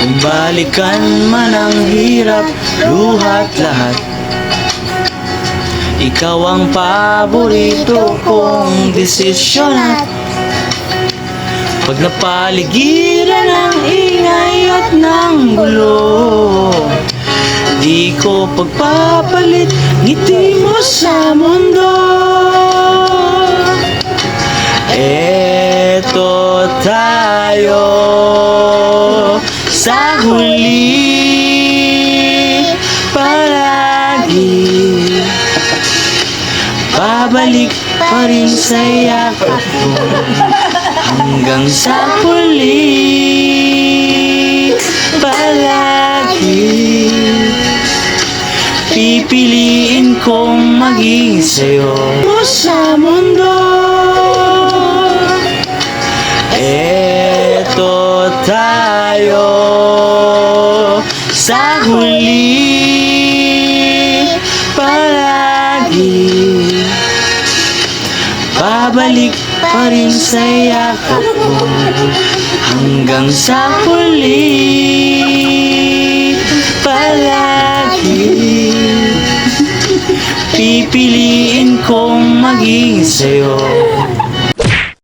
Kung balikan man ang hirap, luhat lahat, ikaw ang paborito kong desisyon. At pag napaligiran ng ingay at ng gulo, di ko pagpapalit ngiti mo sa mundo. Eto tayo sa huli, palagi babalik pa rin sa yakap mo hanggang sa huli, palagi pipiliin kong maging sa'yo mo sa mundo. Eto tayo sa huli, palagi babalik pa rin sa yakap mo hanggang sa huli, palagi pipiliin kong maging sa'yo